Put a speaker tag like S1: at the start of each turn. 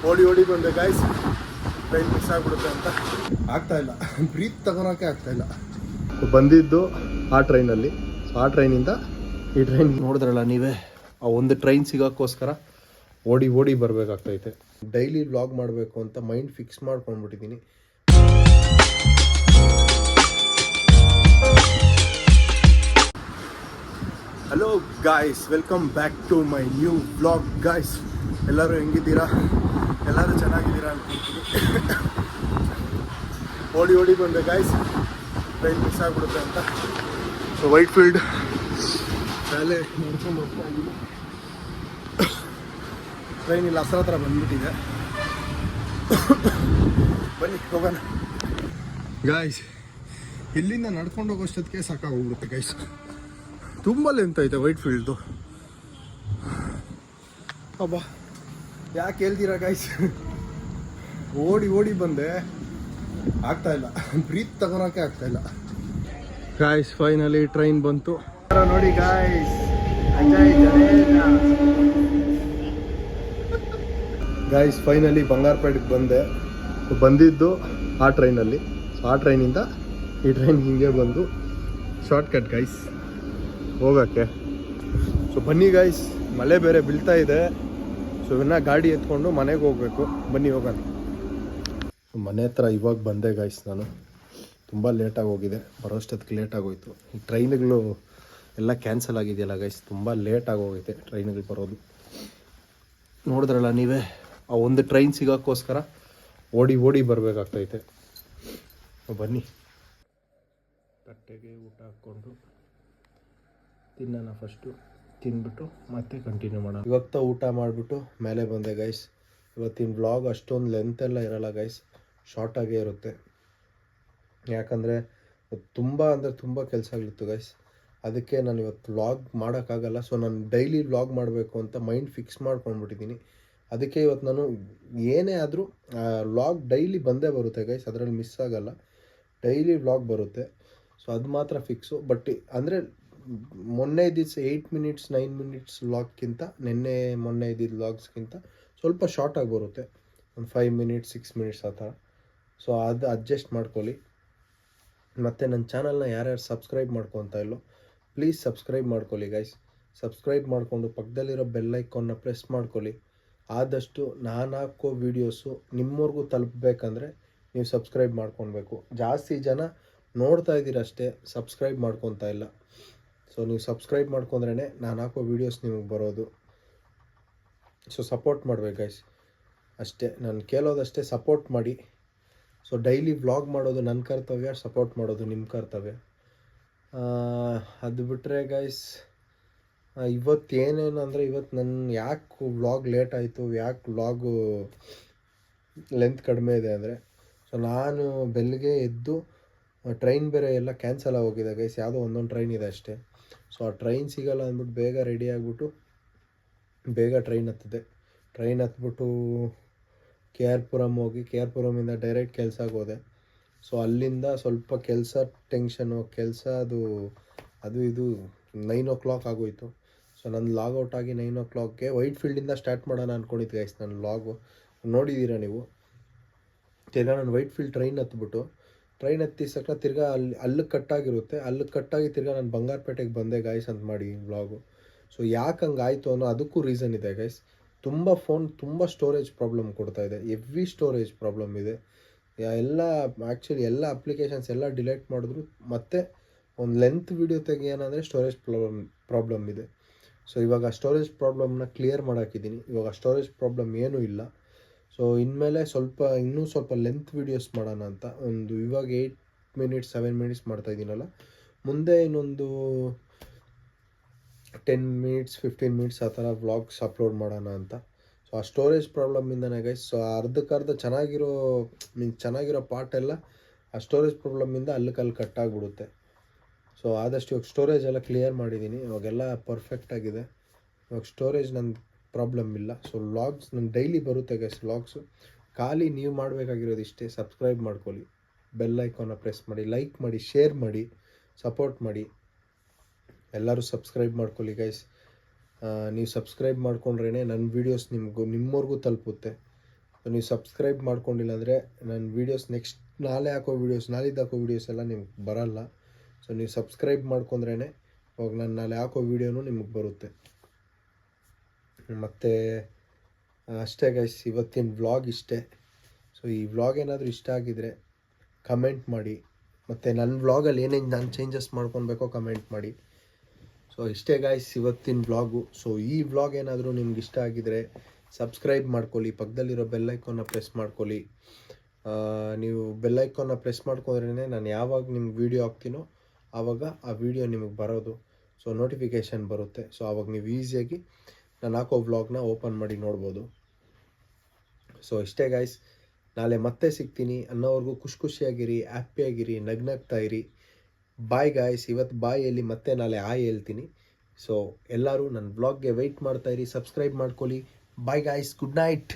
S1: ಓಡಿ ಬಂದೆ guys. Train miss ಆಗಿಬಿಡುತ್ತೆ ಅಂತ ಆಗ್ತಾಯಿಲ್ಲ, ಬ್ರೀತ್ ತಗೊಳಕ್ಕೆ ಆಗ್ತಾಯಿಲ್ಲ. ಬಂದಿದ್ದು ಆ ಟ್ರೈನಲ್ಲಿ, ಸೊ ಆ ಟ್ರೈನಿಂದ ಈ ಟ್ರೈನ್ ನೋಡಿದ್ರಲ್ಲ ನೀವೇ, ಆ ಒಂದು ಟ್ರೈನ್ ಸಿಗೋಕ್ಕೋಸ್ಕರ ಓಡಿ ಬರಬೇಕಾಗ್ತೈತೆ. ಡೈಲಿ ವ್ಲಾಗ್ ಮಾಡಬೇಕು ಅಂತ ಮೈಂಡ್ ಫಿಕ್ಸ್ ಮಾಡ್ಕೊಂಡ್ಬಿಟ್ಟಿದ್ದೀನಿ. Hello guys, welcome back to my new vlog guys. ಎಲ್ಲರೂ ಹೆಂಗಿದ್ದೀರಾ? ಎಲ್ಲರೂ ಚೆನ್ನಾಗಿದ್ದೀರಾ ಅನ್ಕೊಂತೀನಿ. ಓಡಿ ಬಂದೆ ಗಾಯ್ಸ್, ಟ್ರೈನ್ ಮಿಸ್ ಆಗಿಬಿಡುತ್ತೆ ಅಂತ. ಸೊ ವೈಟ್ ಫೀಲ್ಡ್ ಮೇಲೆ ನೋಡ್ಕೊಂಡು ಹೋಗ್ತಾ ಇದ್ದೀನಿ. ಟ್ರೈನ್ ಇಲ್ಲಿ ಹತ್ರ ಬಂದ್ಬಿಟ್ಟಿದೆ. ಬನ್ನಿ ಹೋಗೋಣ ಗಾಯ್ಸ್. ಇಲ್ಲಿಂದ ನಡ್ಕೊಂಡು ಹೋಗೋಷ್ಟೊತ್ತಿಗೆ ಸಾಕಾಗೋಗ್ಬಿಡುತ್ತೆ ಗೈಸ್. ತುಂಬ ಲೆಂತ್ ಐತೆ ವೈಟ್ ಫೀಲ್ಡ್ದು. ಅಬ್ಬಾ ಯಾಕೆ ಹೇಳ್ತೀರಾ ಗೈಸ್, ಓಡಿ ಬಂದೆ, ಆಗ್ತಾಯಿಲ್ಲ, ಬ್ರೀತ್ ತಗೊಳಕ್ಕೆ ಆಗ್ತಾಯಿಲ್ಲ ಗಾಯ್ಸ್. ಫೈನಲಿ ಟ್ರೈನ್ ಬಂತು ನೋಡಿ ಗಾಯ್ಸ್. ಗಾಯ್ಸ್ ಫೈನಲಿ ಬಂಗಾರಪೇಟೆಗೆ ಬಂದಿದ್ದು ಆ ಟ್ರೈನಲ್ಲಿ, ಸೊ ಆ ಟ್ರೈನಿಂದ ಈ ಟ್ರೈನ್ ಹಿಂಗೆ ಬಂದು ಶಾರ್ಟ್ಕಟ್ ಗೈಸ್ ಹೋಗೋಕ್ಕೆ. ಸೊ ಬನ್ನಿ ಗೈಸ್, ಮಳೆ ಬೇರೆ ಬೀಳ್ತಾ ಇದೆ. ಸೊ ಇನ್ನು ಗಾಡಿ ಎತ್ಕೊಂಡು ಮನೆಗೆ ಹೋಗಬೇಕು. ಬನ್ನಿ ಹೋಗೋಣ. ಮನೆ ಹತ್ರ ಇವಾಗ ಬಂದೆ ಗೈಸ್. ನಾನು ತುಂಬ ಲೇಟಾಗಿ ಹೋಗಿದೆ, ಬರೋಷ್ಟೊತ್ತಿಗೆ ಲೇಟಾಗೋಯ್ತು. ಈ ಟ್ರೈನ್ಗಳು ಎಲ್ಲ ಕ್ಯಾನ್ಸಲ್ ಆಗಿದೆಯಲ್ಲ ಗೈಸ್, ತುಂಬ ಲೇಟಾಗಿ ಹೋಗೈತೆ ಟ್ರೈನ್ಗಳು ಬರೋದು. ನೋಡಿದ್ರಲ್ಲ ನೀವೇ, ಆ ಒಂದು ಟ್ರೈನ್ ಸಿಗೋಕ್ಕೋಸ್ಕರ ಓಡಿ ಬರಬೇಕಾಗ್ತೈತೆ. ಬನ್ನಿ ತಟ್ಟೆಗೆ ಊಟ ಹಾಕ್ಕೊಂಡು ತಿನ್ನೋಣ. ಫಸ್ಟು ತಿಂದ್ಬಿಟ್ಟು ಮತ್ತೆ ಕಂಟಿನ್ಯೂ ಮಾಡೋಣ. ಇವತ್ತು ಊಟ ಮಾಡಿಬಿಟ್ಟು ಮೇಲೆ ಬಂದೆ ಗೈಸ್. ಇವತ್ತಿನ ವ್ಲಾಗ್ ಅಷ್ಟೊಂದು ಲೆಂತೆಲ್ಲ ಇರೋಲ್ಲ ಗೈಸ್, ಶಾರ್ಟಾಗೇ ಇರುತ್ತೆ. ಯಾಕಂದರೆ ತುಂಬ ಕೆಲಸಗಳಿತ್ತು ಗೈಸ್, ಅದಕ್ಕೆ ನಾನು ಇವತ್ತು ವ್ಲಾಗ್ ಮಾಡೋಕ್ಕಾಗಲ್ಲ. ಸೊ ನಾನು ಡೈಲಿ ವ್ಲಾಗ್ ಮಾಡಬೇಕು ಅಂತ ಮೈಂಡ್ ಫಿಕ್ಸ್ ಮಾಡ್ಕೊಂಡ್ಬಿಟ್ಟಿದ್ದೀನಿ. ಅದಕ್ಕೆ ಇವತ್ತು ನಾನು ಏನೇ ಆದರೂ ವ್ಲಾಗ್ ಡೈಲಿ ಬಂದೇ ಬರುತ್ತೆ ಗೈಸ್, ಅದರಲ್ಲಿ ಮಿಸ್ ಆಗೋಲ್ಲ. ಡೈಲಿ ವ್ಲಾಗ್ ಬರುತ್ತೆ, ಸೊ ಅದು ಮಾತ್ರ ಫಿಕ್ಸು. ಬಟ್ ಅಂದರೆ ಮೊನ್ನೆ ಇದ್ದಿದ್ದು 8 ಮಿನಿಟ್ಸ್ 9 ಮಿನಿಟ್ಸ್ ವ್ಲಾಗ್ಗಿಂತ ಮೊನ್ನೆ ಇದ್ದಿದ್ದು ವ್ಲಾಗ್ಸ್ಗಿಂತ ಸ್ವಲ್ಪ ಶಾರ್ಟಾಗಿ ಬರುತ್ತೆ, ಒಂದು 5 ಮಿನಿಟ್ಸ್ 6 ಮಿನಿಟ್ಸ್ ಆ ಥರ. ಸೊ ಅದು ಅಡ್ಜಸ್ಟ್ ಮಾಡ್ಕೊಳ್ಳಿ. ಮತ್ತು ನನ್ನ ಚಾನಲ್ನ ಯಾರ್ಯಾರು ಸಬ್ಸ್ಕ್ರೈಬ್ ಮಾಡ್ಕೊತಾ ಇಲ್ಲೋ ಪ್ಲೀಸ್ ಸಬ್ಸ್ಕ್ರೈಬ್ ಮಾಡ್ಕೊಳ್ಳಿ ಗೈಸ್. ಸಬ್ಸ್ಕ್ರೈಬ್ ಮಾಡಿಕೊಂಡು ಪಕ್ಕದಲ್ಲಿರೋ ಬೆಲ್ ಐಕಾನ್ನ ಪ್ರೆಸ್ ಮಾಡ್ಕೊಳ್ಳಿ. ಆದಷ್ಟು ನಾನು ಹಾಕೋ ವೀಡಿಯೋಸು ನಿಮ್ಮವ್ರಿಗೂ ತಲುಪಬೇಕಂದ್ರೆ ನೀವು ಸಬ್ಸ್ಕ್ರೈಬ್ ಮಾಡ್ಕೊಳ್ಬೇಕು. ಜಾಸ್ತಿ ಜನ ನೋಡ್ತಾ ಇದ್ದೀರಷ್ಟೇ, ಸಬ್ಸ್ಕ್ರೈಬ್ ಮಾಡ್ಕೊತಾ ಇಲ್ಲ. ಸೊ ನೀವು ಸಬ್ಸ್ಕ್ರೈಬ್ ಮಾಡ್ಕೊಂಡ್ರೇ ನಾನು ಹಾಕೋ ವೀಡಿಯೋಸ್ ನಿಮಗೆ ಬರೋದು. ಸೊ ಸಪೋರ್ಟ್ ಮಾಡ್ಬೇಕು ಗೈಸ್, ಅಷ್ಟೇ ನಾನು ಕೇಳೋದಷ್ಟೇ, ಸಪೋರ್ಟ್ ಮಾಡಿ. ಸೊ ಡೈಲಿ ವ್ಲಾಗ್ ಮಾಡೋದು ನನ್ನ ಕರ್ತವ್ಯ, ಸಪೋರ್ಟ್ ಮಾಡೋದು ನಿಮ್ಮ ಕರ್ತವ್ಯ. ಅದು ಬಿಟ್ಟರೆ ಗೈಸ್, ಇವತ್ತು ಏನೇನು ಅಂದರೆ, ಇವತ್ತು ನನ್ನ ಯಾಕೆ ವ್ಲಾಗ್ ಲೇಟ್ ಆಯಿತು, ಯಾಕೆ ವ್ಲಾಗು ಲೆಂತ್ ಕಡಿಮೆ ಇದೆ ಅಂದರೆ, ಸೊ ನಾನು ಬೆಳಗ್ಗೆ ಎದ್ದು ಟ್ರೈನ್ ಬೇರೆ ಎಲ್ಲ ಕ್ಯಾನ್ಸಲ್ ಆಗೋಗಿದೆ ಗೈಸ್. ಯಾವುದೋ ಒಂದೊಂದು ಟ್ರೈನ್ ಇದೆ ಅಷ್ಟೇ. ಸೊ ಆ ಟ್ರೈನ್ ಸಿಗೋಲ್ಲ ಅಂದ್ಬಿಟ್ಟು ಬೇಗ ರೆಡಿ ಆಗಿಬಿಟ್ಟು ಬೇಗ ಟ್ರೈನ್ ಹತ್ಬಿಟ್ಟು ಕೆ ಆರ್ ಪುರಮ್ ಹೋಗಿ, ಕೆ ಆರ್ ಪುರಮಿಂದ ಡೈರೆಕ್ಟ್ ಕೆಲ್ಸಕ್ಕೆ ಹೋದೆ. ಸೊ ಅಲ್ಲಿಂದ ಸ್ವಲ್ಪ ಕೆಲಸ ಟೆನ್ಷನು, ಕೆಲಸ ಅದು ಇದು 9 o'clock ಆಗೋಯಿತು. ಸೊ ನನ್ನ ಲಾಗೌಟ್ ಆಗಿ 9 o'clockಗೆ ವೈಟ್ ಫೀಲ್ಡಿಂದ ಸ್ಟಾರ್ಟ್ ಮಾಡೋಣ ಅಂದ್ಕೊಂಡಿದ್ದು ಗೈಸ್. ನನ್ನ ಲಾಗು ನೋಡಿದ್ದೀರಾ ನೀವು. ತಿರ್ಗಾ ನಾನು ವೈಟ್ ಫೀಲ್ಡ್ ಟ್ರೈನ್ ಹತ್ತಿ ಸಕ್ಕ ತಿರ್ಗಾ ಅಲ್ಲಿ ಕಟ್ಟಾಗಿರುತ್ತೆ. ಕಟ್ಟಾಗಿ ತಿರ್ಗಾ ನಾನು ಬಂಗಾರಪೇಟೆಗೆ ಬಂದೆ ಗೈಸ್ ಅಂತ ಮಾಡಿ ವ್ಲಾಗು. ಸೊ ಯಾಕೆ ಹಂಗೆ ಆಯಿತು ಅನ್ನೋ ಅದಕ್ಕೂ ರೀಸನ್ ಇದೆ ಗೈಸ್. ತುಂಬ ಸ್ಟೋರೇಜ್ ಪ್ರಾಬ್ಲಮ್ ಕೊಡ್ತಾಯಿದೆ, ಹೆವಿ ಸ್ಟೋರೇಜ್ ಪ್ರಾಬ್ಲಮ್ ಇದೆ. ಆ್ಯಕ್ಚುಲಿ ಎಲ್ಲ ಅಪ್ಲಿಕೇಶನ್ಸ್ ಎಲ್ಲ ಡಿಲೀಟ್ ಮಾಡಿದ್ರು ಮತ್ತೆ ಒಂದು ಲೆಂತ್ ವೀಡಿಯೋ ತೆಗಿಯೋಣಂದರೆ ಸ್ಟೋರೇಜ್ ಪ್ರಾಬ್ಲಮ್ ಇದೆ. ಸೊ ಇವಾಗ ಸ್ಟೋರೇಜ್ ಪ್ರಾಬ್ಲಮ್ನ ಕ್ಲಿಯರ್ ಮಾಡಾಕಿದ್ದೀನಿ. ಇವಾಗ ಸ್ಟೋರೇಜ್ ಪ್ರಾಬ್ಲಮ್ ಏನೂ ಇಲ್ಲ. ಸೊ ಇನ್ಮೇಲೆ ಇನ್ನೂ ಸ್ವಲ್ಪ ಲೆಂತ್ ವೀಡಿಯೋಸ್ ಮಾಡೋಣ ಅಂತ ಇವಾಗ 8 ಮಿನಿಟ್ಸ್ 7 ಮಿನಿಟ್ಸ್ ಮಾಡ್ತಾಯಿದ್ದೀನಲ್ಲ, ಮುಂದೆ ಇನ್ನೊಂದು 10 ಮಿನಿಟ್ಸ್ 15 ಮಿನಿಟ್ಸ್ ಆ ಥರ ವ್ಲಾಗ್ಸ್ ಅಪ್ಲೋಡ್ ಮಾಡೋಣ ಅಂತ. ಸೊ ಆ ಸ್ಟೋರೇಜ್ ಪ್ರಾಬ್ಲಮಿಂದನೇ ಗೈಸ್. ಸೊ ಅರ್ಧಕ್ಕರ್ಧ ಚೆನ್ನಾಗಿರೋ ಪಾರ್ಟ್ ಎಲ್ಲ ಆ ಸ್ಟೋರೇಜ್ ಪ್ರಾಬ್ಲಮಿಂದ ಅಲ್ಲಿ ಕಟ್ಟಾಗ್ಬಿಡುತ್ತೆ. ಸೊ ಆದಷ್ಟು ಇವಾಗ ಸ್ಟೋರೇಜ್ ಎಲ್ಲ ಕ್ಲಿಯರ್ ಮಾಡಿದ್ದೀನಿ, ಇವಾಗೆಲ್ಲ ಪರ್ಫೆಕ್ಟಾಗಿದೆ. ಇವಾಗ ಸ್ಟೋರೇಜ್ ನನ್ನ ಪ್ರಾಬ್ಲಮ್ ಇಲ್ಲ. ಸೊ ವ್ಲಾಗ್ಸ್ ನನ್ನ ಡೈಲಿ ಬರುತ್ತೆ ಗೈಸ್ ವ್ಲಾಗ್ಸು. ಖಾಲಿ ನೀವು ಮಾಡಬೇಕಾಗಿರೋದು ಇಷ್ಟೇ, ಸಬ್ಸ್ಕ್ರೈಬ್ ಮಾಡ್ಕೊಳ್ಳಿ, ಬೆಲ್ ಐಕಾನ್ನ ಪ್ರೆಸ್ ಮಾಡಿ, ಲೈಕ್ ಮಾಡಿ, ಶೇರ್ ಮಾಡಿ, ಸಪೋರ್ಟ್ ಮಾಡಿ. ಎಲ್ಲರೂ ಸಬ್ಸ್ಕ್ರೈಬ್ ಮಾಡ್ಕೊಳ್ಳಿ ಗೈಸ್. ನೀವು ಸಬ್ಸ್ಕ್ರೈಬ್ ಮಾಡ್ಕೊಂಡ್ರೇ ನನ್ನ ವೀಡಿಯೋಸ್ ನಿಮ್ಮವ್ರಿಗೂ ತಲುಪುತ್ತೆ. ನೀವು ಸಬ್ಸ್ಕ್ರೈಬ್ ಮಾಡ್ಕೊಂಡಿಲ್ಲ ಅಂದರೆ ನನ್ನ ವೀಡಿಯೋಸ್ ನೆಕ್ಸ್ಟ್ ನಾಳೆ ಹಾಕೋ ವೀಡಿಯೋಸ್ ನಾಳಿದ್ದು ಹಾಕೋ ವೀಡಿಯೋಸ್ ಎಲ್ಲ ನಿಮ್ಗೆ ಬರಲ್ಲ. ಸೊ ನೀವು ಸಬ್ಸ್ಕ್ರೈಬ್ ಮಾಡ್ಕೊಂಡ್ರೇ ಇವಾಗ ನಾನು ನಾಳೆ ಹಾಕೋ ವೀಡಿಯೋನು ನಿಮಗೆ ಬರುತ್ತೆ. ಮತ್ತು ಅಷ್ಟೇ ಗೈಸ್, ಇವತ್ತಿನ ವ್ಲಾಗ್ ಇಷ್ಟೇ. ಸೊ ಈ ವ್ಲಾಗ್ ಏನಾದರೂ ಇಷ್ಟ ಆಗಿದರೆ ಕಮೆಂಟ್ ಮಾಡಿ, ಮತ್ತು ನನ್ನ ವ್ಲಾಗಲ್ಲಿ ಏನೇನು ನಾನು ಚೇಂಜಸ್ ಮಾಡ್ಕೊಬೇಕೋ ಕಮೆಂಟ್ ಮಾಡಿ. ಸೊ ಇಷ್ಟೇ ಗಾಯ್ಸ್ ಇವತ್ತಿನ ವ್ಲಾಗು. ಸೊ ಈ ವ್ಲಾಗ್ ಏನಾದರೂ ನಿಮ್ಗೆ ಇಷ್ಟ ಆಗಿದರೆ ಸಬ್ಸ್ಕ್ರೈಬ್ ಮಾಡ್ಕೊಳ್ಳಿ, ಪಕ್ಕದಲ್ಲಿರೋ ಬೆಲ್ಲೈಕಾನ್ನ ಪ್ರೆಸ್ ಮಾಡ್ಕೊಳ್ಳಿ. ನೀವು ಬೆಲ್ಲೈಕಾನ್ನ ಪ್ರೆಸ್ ಮಾಡ್ಕೊಂಡ್ರೇ ನಾನು ಯಾವಾಗ ನಿಮ್ಗೆ ವೀಡಿಯೋ ಹಾಕ್ತೀನೋ ಆವಾಗ ಆ ವಿಡಿಯೋ ನಿಮಗೆ ಬರೋದು. ಸೊ ನೋಟಿಫಿಕೇಷನ್ ಬರುತ್ತೆ. ಸೊ ಆವಾಗ ನೀವು ಈಸಿಯಾಗಿ ನಾನು ಹಾಕೋ ವ್ಲಾಗ್ನ ಓಪನ್ ಮಾಡಿ ನೋಡ್ಬೋದು. ಸೊ ಇಷ್ಟೇ ಗಾಯ್ಸ್, ನಾಳೆ ಮತ್ತೆ ಸಿಗ್ತೀನಿ. ಅನ್ನೋವರೆಗೂ ಖುಷಿಯಾಗಿರಿ, ಹ್ಯಾಪಿಯಾಗಿರಿ, ನಗ್ನಗ್ತಾ ಇರಿ. Bye guys. ಇವತ್ತು ಬಾಯ್ ಹೇಳಿ ಮತ್ತೆ ನಾಳೆ ಆಯ್ ಹೇಳ್ತೀನಿ. ಸೊ ಎಲ್ಲರೂ ನನ್ನ ವ್ಲಾಗ್ಗೆ ವೆಯ್ಟ್ ಮಾಡ್ತಾಯಿರಿ, ಸಬ್ಸ್ಕ್ರೈಬ್ ಮಾಡ್ಕೊಳ್ಳಿ. Bye guys, good night.